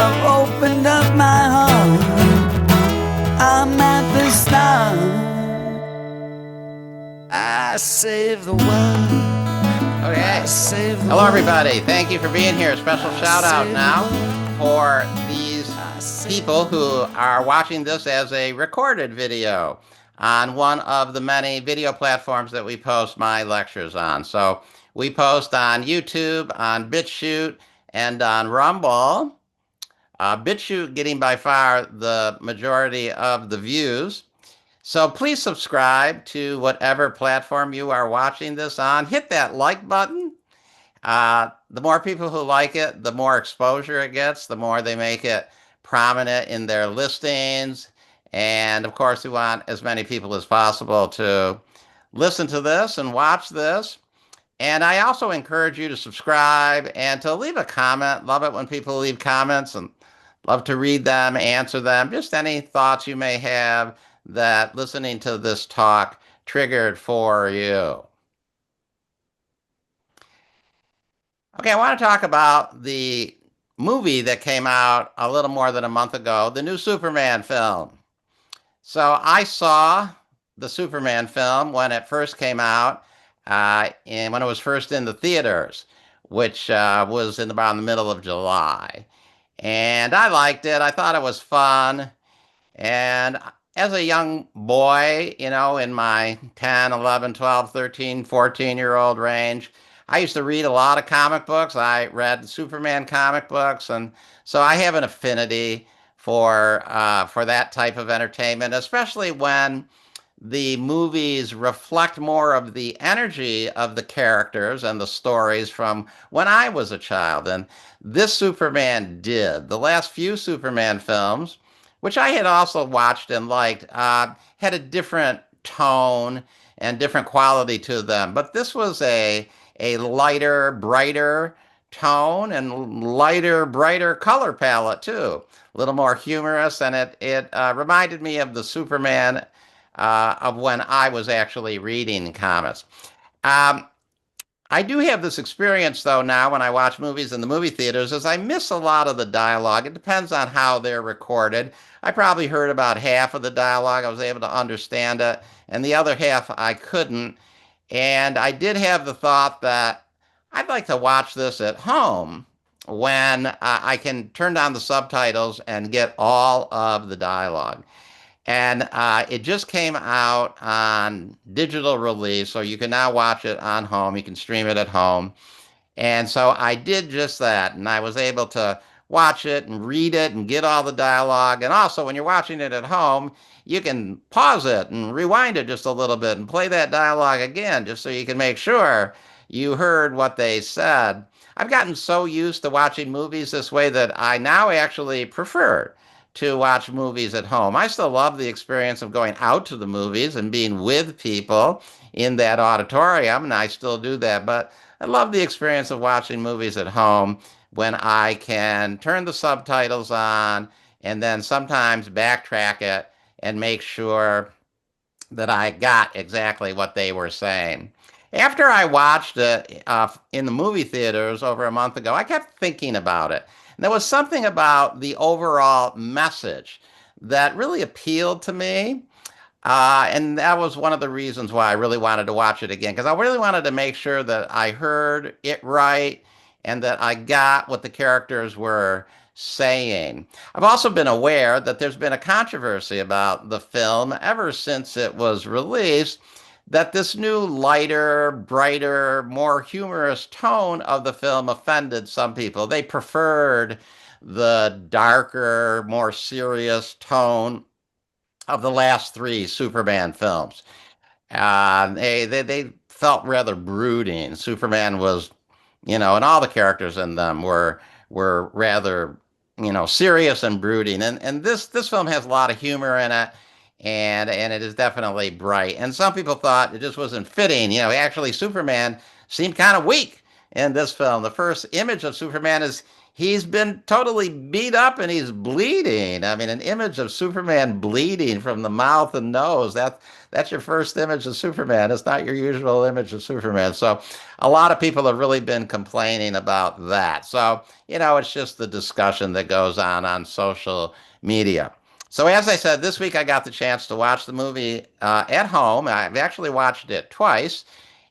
I've opened up my heart. I'm at the start. I save the world. Okay. I save the Hello, world. everybody. Thank you for being here. Special shout out now for these people who are watching this as a recorded video on one of the many video platforms that we post my lectures on. So we post on YouTube, on BitChute, and on Rumble. BitChute getting by far the majority of the views. So please subscribe to whatever platform you are watching this on. Hit that like button. The more people who like it, the more exposure it gets, the more they make it prominent in their listings. And of course, we want as many people as possible to listen to this and watch this. And I also encourage you to subscribe and to leave a comment. Love it when people leave comments and love to read them, answer them. Just any thoughts you may have that listening to this talk triggered for you. Okay, I want to talk about the movie that came out a little more than a month ago, the new Superman film. So I saw the Superman film when it first came out, and when it was first in the theaters, which was in about the middle of July. And I liked it. I thought it was fun. And as a young boy, in my 10, 11, 12, 13, 14-year-old range, I used to read a lot of comic books. I read Superman comic books, and so I have an affinity for that type of entertainment, especially when the movies reflect more of the energy of the characters and the stories from when I was a child. And this Superman did. The last few Superman films, which I had also watched and liked, had a different tone and different quality to them. But this was a lighter, brighter tone and lighter, brighter color palette too. A little more humorous, and it reminded me of the Superman of when I was actually reading comics. Um, I do have this experience though now when I watch movies in the movie theaters is I miss a lot of the dialogue. It depends on how they're recorded. I probably heard about half of the dialogue. I was able to understand it, and the other half I couldn't. And I did have the thought that I'd like to watch this at home when I can turn down the subtitles and get all of the dialogue. And it just came out on digital release, so you can now watch it on home. You can stream it at home. And so I did just that, and I was able to watch it and read it and get all the dialogue. And also, when you're watching it at home, you can pause it and rewind it just a little bit and play that dialogue again, just so you can make sure you heard what they said. I've gotten so used to watching movies this way that I now actually prefer to watch movies at home. I still love the experience of going out to the movies and being with people in that auditorium, and I still do that, but I love the experience of watching movies at home when I can turn the subtitles on and then sometimes backtrack it and make sure that I got exactly what they were saying. After I watched it in the movie theaters over a month ago, I kept thinking about it. And there was something about the overall message that really appealed to me. And that was one of the reasons why I really wanted to watch it again, because I really wanted to make sure that I heard it right and that I got what the characters were saying. I've also been aware that there's been a controversy about the film ever since it was released, that this new lighter, brighter, more humorous tone of the film offended some people. They preferred the darker, more serious tone of the last three Superman films. They felt rather brooding. Superman was, and all the characters in them were rather, serious and brooding. And this film has a lot of humor in it, and it is definitely bright. And some people thought it just wasn't fitting. Actually, Superman seemed kind of weak in this film. The first image of Superman is he's been totally beat up and he's bleeding. I mean, an image of Superman bleeding from the mouth and nose. That's your first image of Superman. It's not your usual image of Superman. So a lot of people have really been complaining about that. So, it's just the discussion that goes on social media. So as I said, this week I got the chance to watch the movie at home. I've actually watched it twice.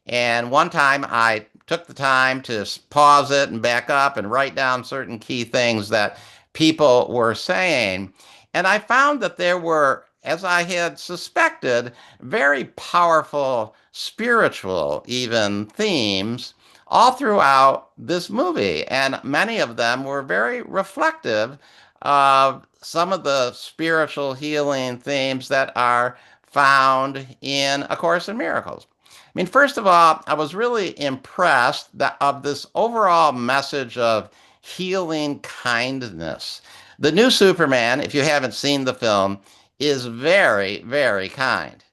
And one time I took the time to pause it and back up and write down certain key things that people were saying. And I found that there were, as I had suspected, very powerful spiritual, even themes all throughout this movie. And many of them were very reflective of some of the spiritual healing themes that are found in A Course in Miracles. I mean, first of all, I was really impressed of this overall message of healing kindness. The new Superman, if you haven't seen the film, is very, very kind.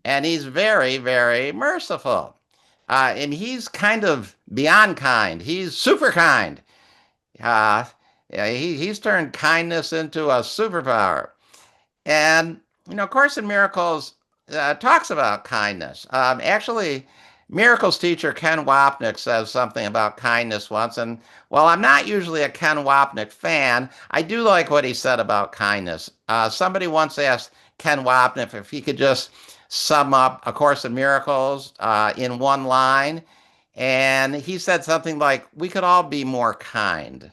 And he's very, very merciful. And he's kind of beyond kind. He's super kind. Uh, yeah, he's turned kindness into a superpower. And, Course in Miracles talks about kindness. Actually, Miracles teacher Ken Wapnick says something about kindness once. And while I'm not usually a Ken Wapnick fan, I do like what he said about kindness. Somebody once asked Ken Wapnick if he could just sum up A Course in Miracles in one line. And he said something like, we could all be more kind.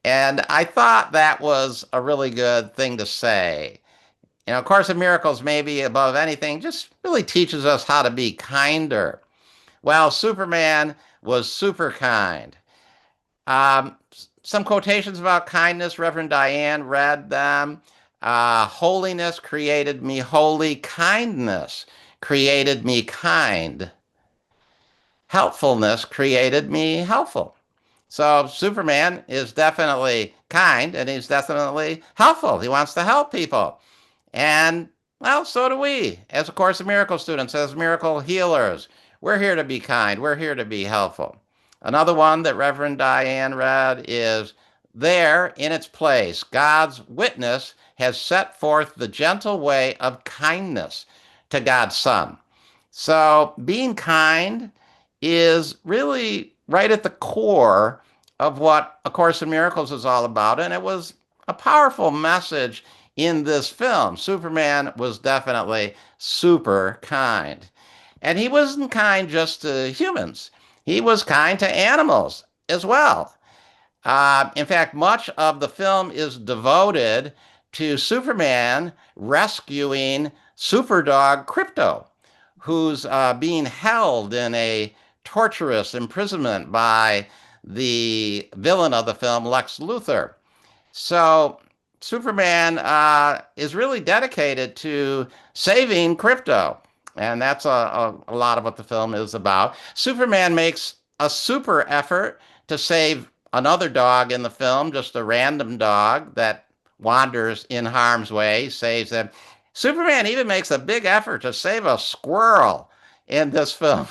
And I thought that was a really good thing to say. A Course in Miracles, maybe above anything, just really teaches us how to be kinder. Well, Superman was super kind. Some quotations about kindness, Reverend Diane read them. Holiness created me holy, kindness created me kind. Helpfulness created me helpful. So Superman is definitely kind and he's definitely helpful. He wants to help people. And, well, so do we as A Course in Miracles students, as miracle healers. We're here to be kind. We're here to be helpful. Another one that Reverend Diane read is, there in its place, God's witness has set forth the gentle way of kindness to God's Son. So being kind is really right at the core of what A Course in Miracles is all about. And it was a powerful message in this film. Superman was definitely super kind. And he wasn't kind just to humans. He was kind to animals as well. In fact, much of the film is devoted to Superman rescuing Superdog Crypto, who's being held in a torturous imprisonment by the villain of the film, Lex Luthor. So Superman is really dedicated to saving Crypto. And that's a lot of what the film is about. Superman makes a super effort to save another dog in the film, just a random dog that wanders in harm's way, saves them. Superman even makes a big effort to save a squirrel in this film.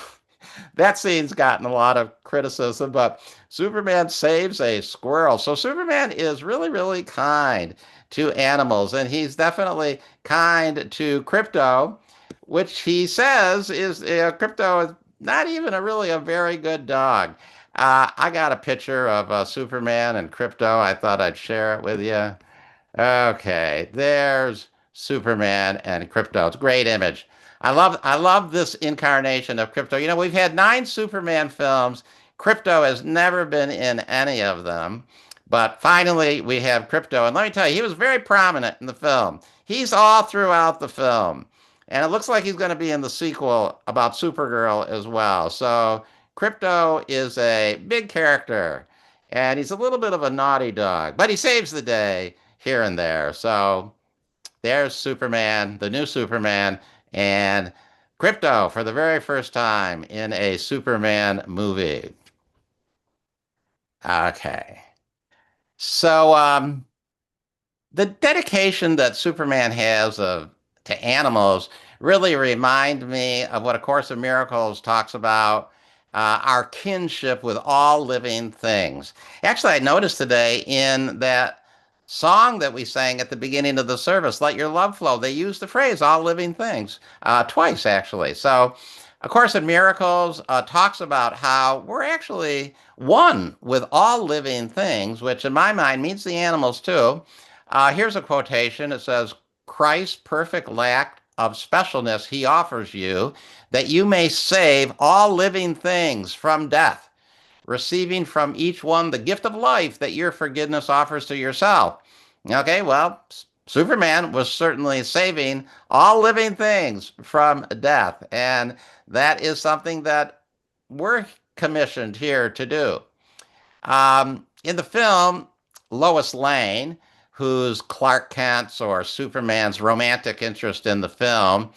That scene's gotten a lot of criticism, but Superman saves a squirrel. So Superman is really, really kind to animals, and he's definitely kind to Crypto, which he says is Crypto is not even really a very good dog. I got a picture of Superman and Crypto. I thought I'd share it with you. Okay, there's Superman and Crypto. It's a great image. I love this incarnation of Crypto. We've had 9 Superman films. Crypto has never been in any of them. But finally, we have Crypto. And let me tell you, he was very prominent in the film. He's all throughout the film. And it looks like he's going to be in the sequel about Supergirl as well. So Crypto is a big character. And he's a little bit of a naughty dog. But he saves the day here and there. So there's Superman, the new Superman, and Crypto for the very first time in a Superman movie. Okay. So the dedication that Superman has to animals really remind me of what A Course in Miracles talks about our kinship with all living things. Actually, I noticed today in that song that we sang at the beginning of the service, Let Your Love Flow, they used the phrase all living things twice, actually. So, A Course in Miracles talks about how we're actually one with all living things, which in my mind means the animals too. Here's a quotation. It says, Christ's perfect lack of specialness he offers you, that you may save all living things from death, receiving from each one the gift of life that your forgiveness offers to yourself. Okay, well, Superman was certainly saving all living things from death, and that is something that we're commissioned here to do. In the film, Lois Lane, who's Clark Kent's or Superman's romantic interest in the film,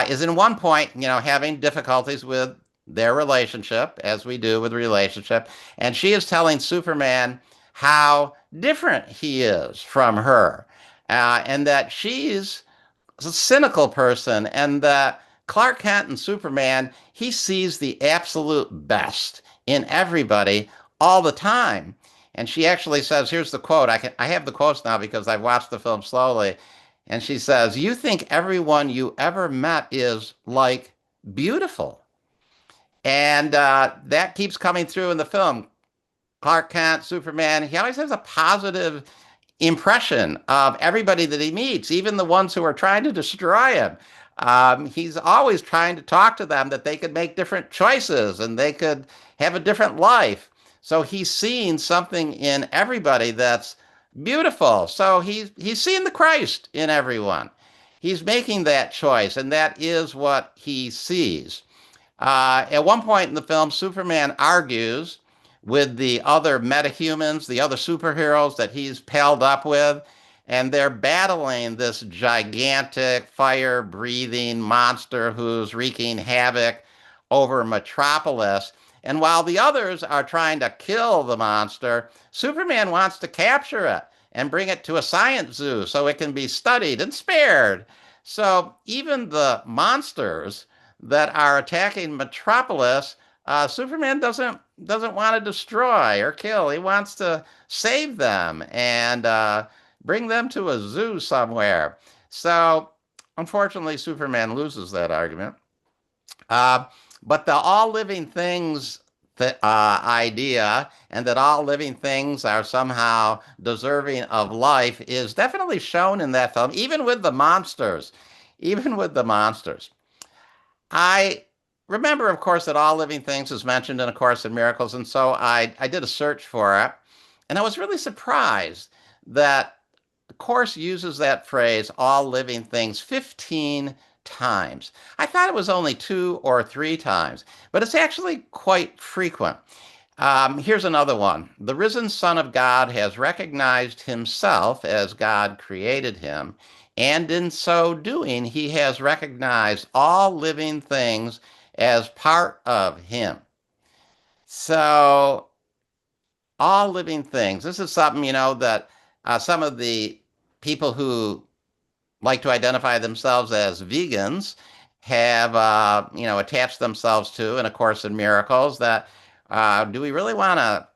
is in one point, having difficulties with their relationship, as we do with relationship, and she is telling Superman how different he is from her, and that she's a cynical person, and that Clark Kent and Superman, he sees the absolute best in everybody all the time. And she actually says, here's the quote. I have the quotes now because I've watched the film slowly. And she says, you think everyone you ever met is like beautiful. And that keeps coming through in the film. Clark Kent, Superman, he always has a positive impression of everybody that he meets, even the ones who are trying to destroy him. He's always trying to talk to them that they could make different choices and they could have a different life. So he's seeing something in everybody that's beautiful. So he's seeing the Christ in everyone. He's making that choice, and that is what he sees. At one point in the film, Superman argues with the other metahumans, the other superheroes that he's palled up with, and they're battling this gigantic fire-breathing monster who's wreaking havoc over Metropolis. And while the others are trying to kill the monster, Superman wants to capture it and bring it to a science zoo so it can be studied and spared. So even the monsters that are attacking Metropolis, Superman doesn't want to destroy or kill. He wants to save them and bring them to a zoo somewhere. So, unfortunately, Superman loses that argument. Uh, but the all living things idea, and that all living things are somehow deserving of life, is definitely shown in that film, even with the monsters. Even with the monsters. I remember, of course, that all living things is mentioned in A Course in Miracles, and so I did a search for it, and I was really surprised that the Course uses that phrase, all living things, 15 times. I thought it was only 2 or 3 times, but it's actually quite frequent. Here's another one. The risen Son of God has recognized himself as God created him, and in so doing, he has recognized all living things as part of him. So, all living things. This is something, that some of the people who like to identify themselves as vegans have, attached themselves to in A Course in Miracles, that do we really want to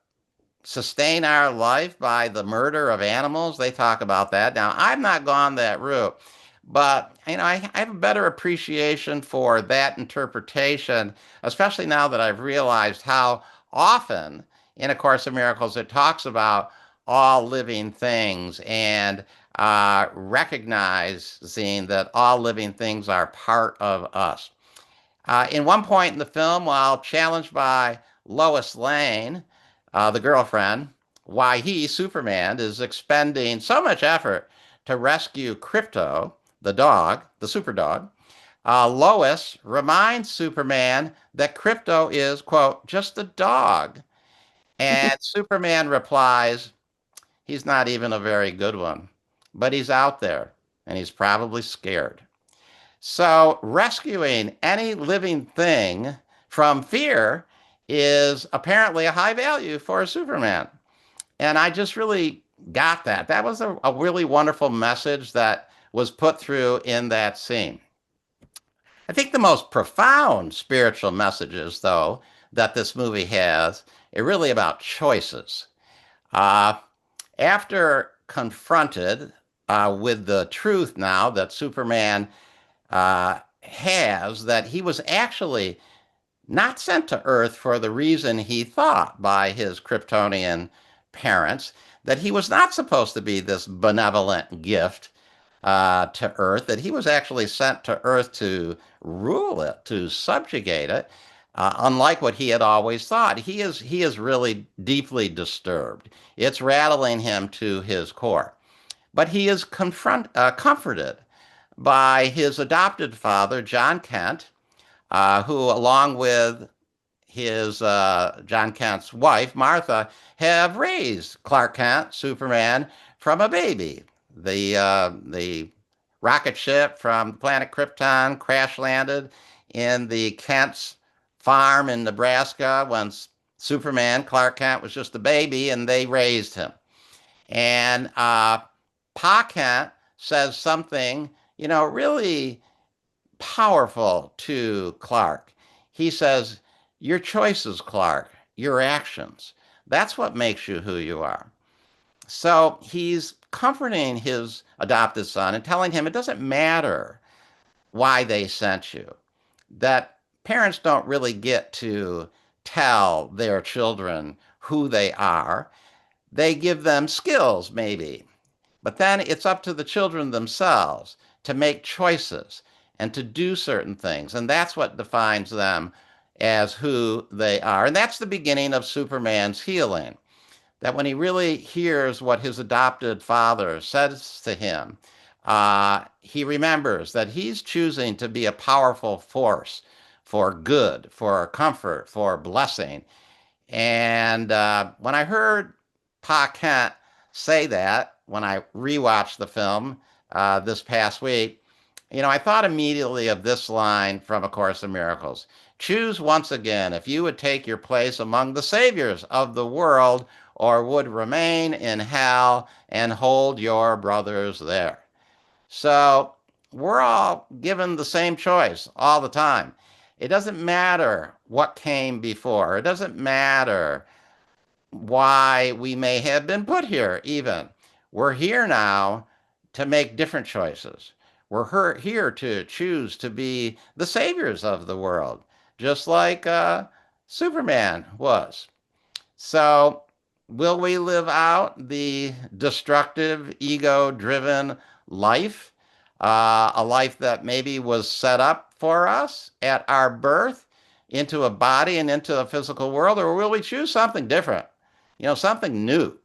sustain our life by the murder of animals? They talk about that. Now, I've not gone that route, but I have a better appreciation for that interpretation, especially now that I've realized how often in A Course in Miracles it talks about all living things and recognizing that all living things are part of us. In one point in the film, while challenged by Lois Lane, the girlfriend, why he, Superman, is expending so much effort to rescue Crypto, the dog, the super dog, Lois reminds Superman that Crypto is, quote, just a dog. And Superman replies, he's not even a very good one, but he's out there and he's probably scared. So, rescuing any living thing from fear is apparently a high value for Superman. And I just really got that. That was a really wonderful message that was put through in that scene. I think the most profound spiritual messages, though, that this movie has is really about choices. Uh, After confronted with the truth now that Superman has, that he was actually not sent to Earth for the reason he thought by his Kryptonian parents, that he was not supposed to be this benevolent gift to Earth, that he was actually sent to Earth to rule it, to subjugate it, unlike what he had always thought. He is really deeply disturbed. It's rattling him to his core. But he is comforted by his adopted father, John Kent, who, along with his John Kent's wife, Martha, have raised Clark Kent, Superman, from a baby. The rocket ship from planet Krypton crash landed in the Kent's farm in Nebraska when Superman, Clark Kent, was just a baby, and they raised him. And Pa Kent says something, really powerful to Clark. He says, "Your choices, Clark, your actions. That's what makes you who you are." So he's comforting his adopted son and telling him it doesn't matter why they sent you, that parents don't really get to tell their children who they are. They give them skills, maybe, but then it's up to the children themselves to make choices and to do certain things. And that's what defines them as who they are. And that's the beginning of Superman's healing. That when he really hears what his adopted father says to him, he remembers that he's choosing to be a powerful force for good, for comfort, for blessing. And when I heard Pa Kent say that, when I rewatched the film this past week, I thought immediately of this line from A Course in Miracles. Choose once again if you would take your place among the saviors of the world or would remain in hell and hold your brothers there. So we're all given the same choice all the time. It doesn't matter what came before. It doesn't matter why we may have been put here, even. We're here now to make different choices. We're here to choose to be the saviors of the world, just like Superman was. So, will we live out the destructive, ego driven life? A life that maybe was set up for us at our birth into a body and into a physical world? Or will we choose something different? Something new,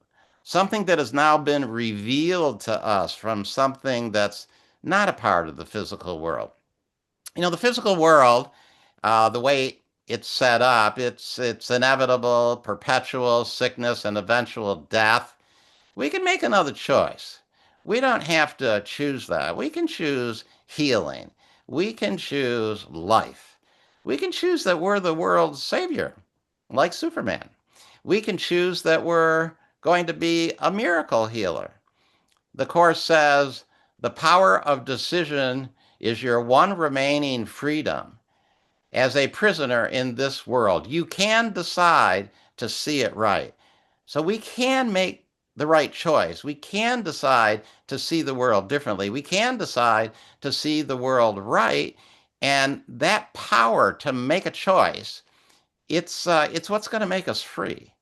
something that has now been revealed to us from something that's not a part of the physical world. The physical world, the way it's set up, it's inevitable, perpetual sickness and eventual death. We can make another choice. We don't have to choose that. We can choose healing. We can choose life. We can choose that we're the world's savior, like Superman. We can choose that we're going to be a miracle healer. The Course says the power of decision is your one remaining freedom. As a prisoner in this world, you can decide to see it right. So we can make the right choice. We can decide to see the world differently. We can decide to see the world right. And that power to make a choice, it's what's going to make us free.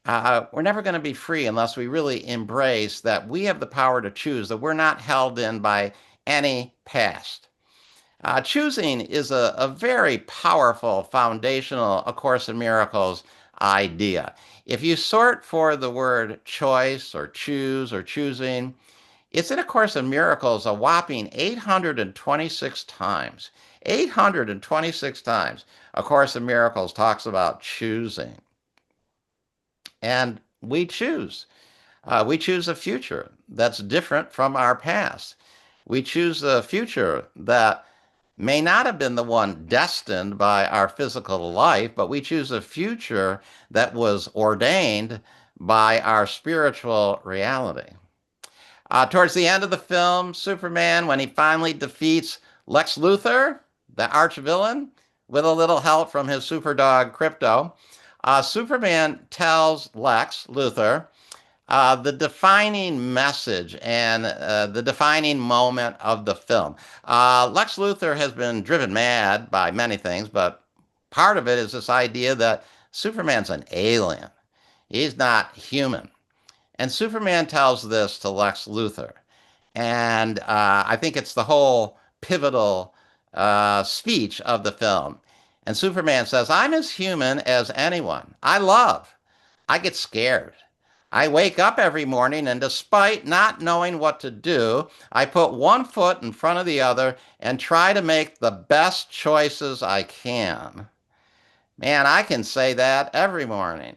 We're never going to be free unless we really embrace that we have the power to choose, that we're not held in by any past. Choosing is a very powerful, foundational A Course in Miracles idea. If you sort for the word choice or choose or choosing, it's in A Course in Miracles a whopping 826 times. 826 times A Course in Miracles talks about choosing. And we choose. We choose a future that's different from our past. We choose a future that may not have been the one destined by our physical life, but we choose a future that was ordained by our spiritual reality. Towards the end of the film, Superman, when he finally defeats Lex Luthor, the arch villain, with a little help from his super dog Crypto. Superman tells Lex Luthor the defining message and the defining moment of the film. Lex Luthor has been driven mad by many things, but part of it is this idea that Superman's an alien. He's not human. And Superman tells this to Lex Luthor. And I think it's the whole pivotal speech of the film. And Superman says, I'm as human as anyone. I love. I get scared. I wake up every morning, and despite not knowing what to do, I put one foot in front of the other and try to make the best choices I can. Man, I can say that every morning.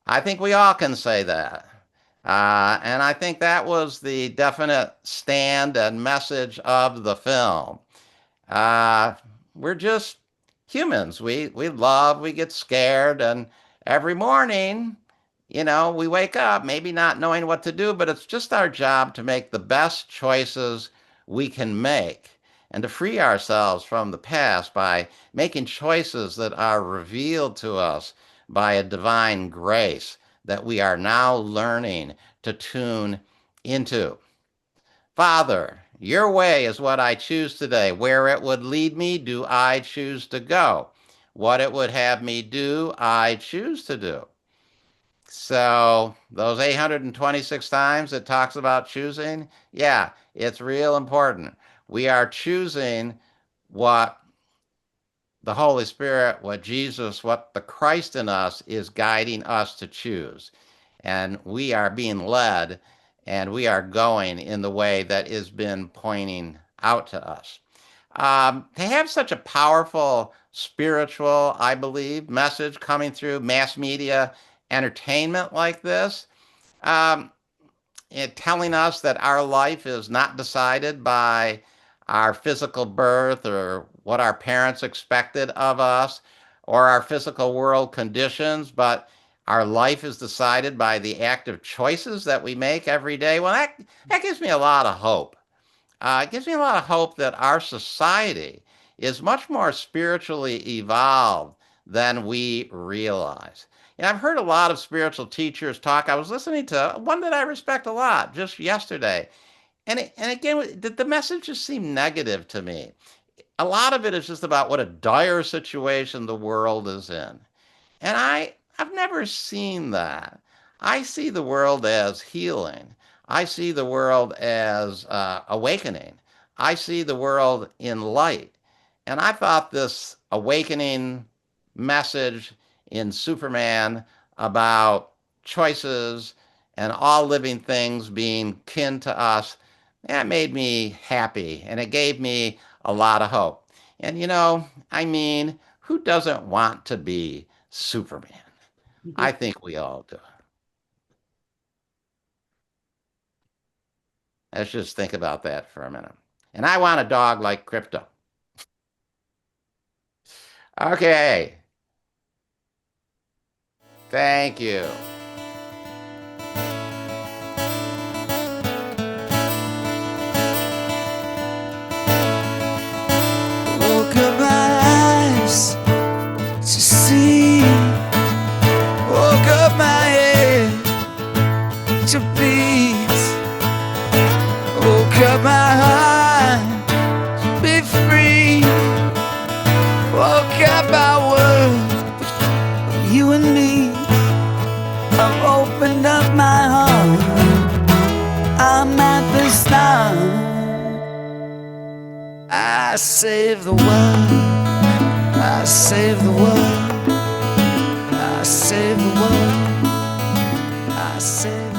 I think we all can say that. And I think that was the definite stand and message of the film. Uh, we're just humans. We love, we get scared, and every morning, we wake up, maybe not knowing what to do, but it's just our job to make the best choices we can make and to free ourselves from the past by making choices that are revealed to us by a divine grace that we are now learning to tune into. Father, your way is what I choose today. Where it would lead me, do I choose to go? What it would have me do, I choose to do. So, those 826 times it talks about choosing, yeah, it's real important. We are choosing what the Holy Spirit, what Jesus, what the Christ in us is guiding us to choose. And we are being led and we are going in the way that has been pointing out to us. To have such a powerful spiritual, I believe, message coming through mass media entertainment like this, um, telling us that our life is not decided by our physical birth or what our parents expected of us or our physical world conditions, but our life is decided by the active choices that we make every day. Well, that gives me a lot of hope. It gives me a lot of hope that our society is much more spiritually evolved than we realize. And I've heard a lot of spiritual teachers talk. I was listening to one that I respect a lot just yesterday. And again, the message just seemed negative to me. A lot of it is just about what a dire situation the world is in. And I've never seen that. I see the world as healing. I see the world as awakening. I see the world in light. And I thought this awakening message in Superman about choices and all living things being kin to us, that made me happy and it gave me a lot of hope. And who doesn't want to be Superman? I think we all do. Let's just think about that for a minute. And I want a dog like Crypto. Okay. Thank you. Woke up my eyes to see. Woke up my head to beat. Woke up my heart to be free. Woke up our world, you and me. I've opened up my heart, I'm at the start. I save the world, I save the world, I save the world, I save the world.